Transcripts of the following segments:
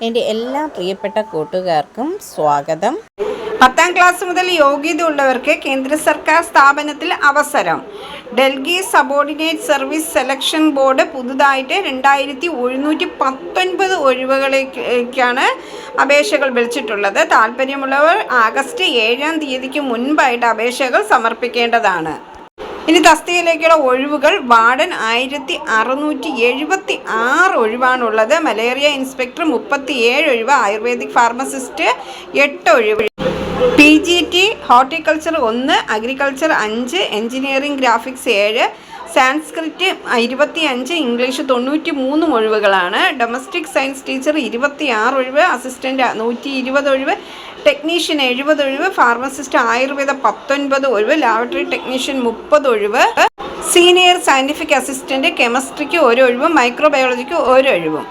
എൻ്റെ എല്ലാ പ്രിയപ്പെട്ട കൂട്ടുകാർക്കും സ്വാഗതം. 10ാം ക്ലാസ് മുതൽ യോഗ്യതയുള്ളവർക്ക് കേന്ദ്ര സർക്കാർ സ്ഥാപനത്തിൽ അവസരം. Delhi subordinate service selection board പുതുതായിട്ട് 2719 ഒഴിവുകളിലേക്കാണ് അപേക്ഷകൾ വിളിച്ചിട്ടുള്ളത്. താല്പര്യമുള്ളവർ ആഗസ്റ്റ് 7-ാം തീയതിക്ക് മുൻപായിട്ട് അപേക്ഷകൾ സമർപ്പിക്കേണ്ടതാണ്. ഇനി തസ്തികയിലേക്കുള്ള ഒഴിവുകൾ: വാർഡൻ 1676 ഒഴിവാണുള്ളത്. മലേറിയ ഇൻസ്പെക്ടർ 37 ഒഴിവ്. ആയുർവേദിക് ഫാർമസിസ്റ്റ് 8 ഒഴിവ്. PGT horticulture 1, agriculture 5, engineering graphics 7, Sanskrit 25, English 93 ഒഴിവുകളാണ്. ഡൊമസ്റ്റിക് സയൻസ് ടീച്ചർ 26 ഒഴിവ്. അസിസ്റ്റൻ്റ് 120 ഒഴിവ്. ടെക്നീഷ്യൻ 70 ഒഴിവ്. ഫാർമസിസ്റ്റ് ആയുർവേദ 19 ഒഴിവ്. ലാബറട്ടറി ടെക്നീഷ്യൻ 30 ഒഴിവ്. സീനിയർ സയൻറ്റിഫിക് അസിസ്റ്റൻ്റ് കെമിസ്ട്രിക്ക് 1 ഒഴിവും. മൈക്രോബയോളജിക്ക് 1 ഒഴിവും.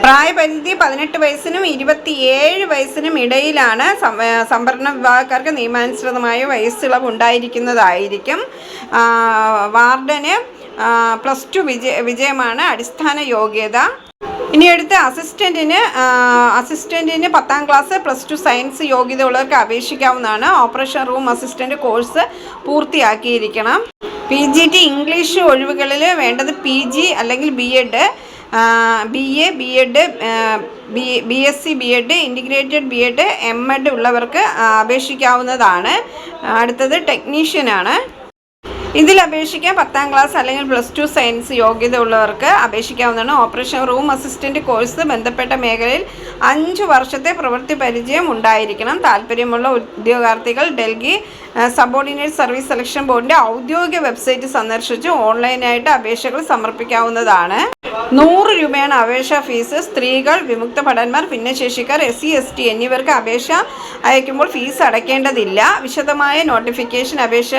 പ്രായപരിധി 18 വയസ്സിനും 27 വയസ്സിനും ഇടയിലാണ്. സംവരണ വിഭാഗക്കാർക്ക് നിയമാനുസൃതമായ വയസ്സിളവ് ഉണ്ടായിരിക്കുന്നതായിരിക്കും. വാർഡന് +2 വിജയമാണ് അടിസ്ഥാന യോഗ്യത. ഇനി അടുത്ത് അസിസ്റ്റൻറ്റിന് 10ാം ക്ലാസ് +2 സയൻസ് യോഗ്യത ഉള്ളവർക്ക് അപേക്ഷിക്കാവുന്നതാണ്. ഓപ്പറേഷൻ റൂം അസിസ്റ്റൻ്റ് കോഴ്സ് പൂർത്തിയാക്കിയിരിക്കണം. PGT ഇംഗ്ലീഷ് ഒഴിവുകളിൽ വേണ്ടത് PG അല്ലെങ്കിൽ BEd, BA, BEd, BSc BEd, integrated BEd, MEd ഉള്ളവർക്ക് അപേക്ഷിക്കാവുന്നതാണ്. അടുത്തത് ടെക്നീഷ്യനാണ്. ഇതിൽ അപേക്ഷിക്കാൻ 10ാം ക്ലാസ് അല്ലെങ്കിൽ +2 സയൻസ് യോഗ്യത ഉള്ളവർക്ക് അപേക്ഷിക്കാവുന്നതാണ്. ഓപ്പറേഷൻ റൂം അസിസ്റ്റൻ്റ് കോഴ്സ് ബന്ധപ്പെട്ട മേഖലയിൽ 5 വർഷത്തെ പ്രവൃത്തി പരിചയം ഉണ്ടായിരിക്കണം. താല്പര്യമുള്ള ഉദ്യോഗാർത്ഥികൾ ഡൽഹി സബോർഡിനേറ്റ് സർവീസ് സെലക്ഷൻ ബോർഡിൻ്റെ ഔദ്യോഗിക വെബ്സൈറ്റ് സന്ദർശിച്ച് ഓൺലൈനായിട്ട് അപേക്ഷകൾ സമർപ്പിക്കാവുന്നതാണ്. 100 രൂപയാണ് അപേക്ഷാ ഫീസ്. സ്ത്രീകൾ, വിമുക്ത ഭടന്മാർ, ഭിന്നശേഷിക്കാർ, SC ST എന്നിവർക്ക് അപേക്ഷ അയക്കുമ്പോൾ ഫീസ് അടയ്ക്കേണ്ടതില്ല. വിശദമായ നോട്ടിഫിക്കേഷൻ അപേക്ഷ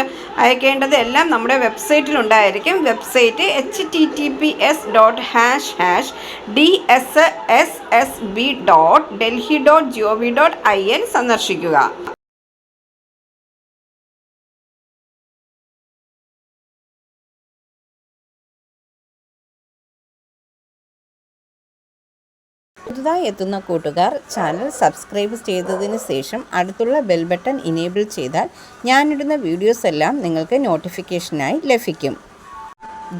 അയക്കേണ്ടത് എല്ലാം നമ്മുടെ വെബ്സൈറ്റിലുണ്ടായിരിക്കും. വെബ്സൈറ്റ് https://dssb.delhi.gov.in സന്ദർശിക്കുക. പുതുതായി എത്തുന്ന കൂട്ടുകാർ ചാനൽ സബ്സ്ക്രൈബ് ചെയ്തതിന് ശേഷം അടുത്തുള്ള ബെൽ ബട്ടൺ ഇനേബിൾ ചെയ്താൽ ഞാനിടുന്ന വീഡിയോസ് എല്ലാം നിങ്ങൾക്ക് നോട്ടിഫിക്കേഷനായി ലഭിക്കും.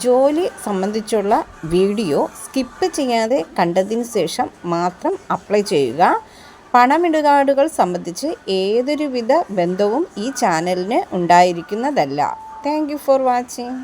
ജോലി സംബന്ധിച്ചുള്ള വീഡിയോ സ്കിപ്പ് ചെയ്യാതെ കണ്ടതിന് ശേഷം മാത്രം അപ്ലൈ ചെയ്യുക. പണമിടപാടുകൾ സംബന്ധിച്ച് ഏതൊരുവിധ ബന്ധവും ഈ ചാനലിന് ഉണ്ടായിരിക്കുന്നതല്ല. Thank you for watching.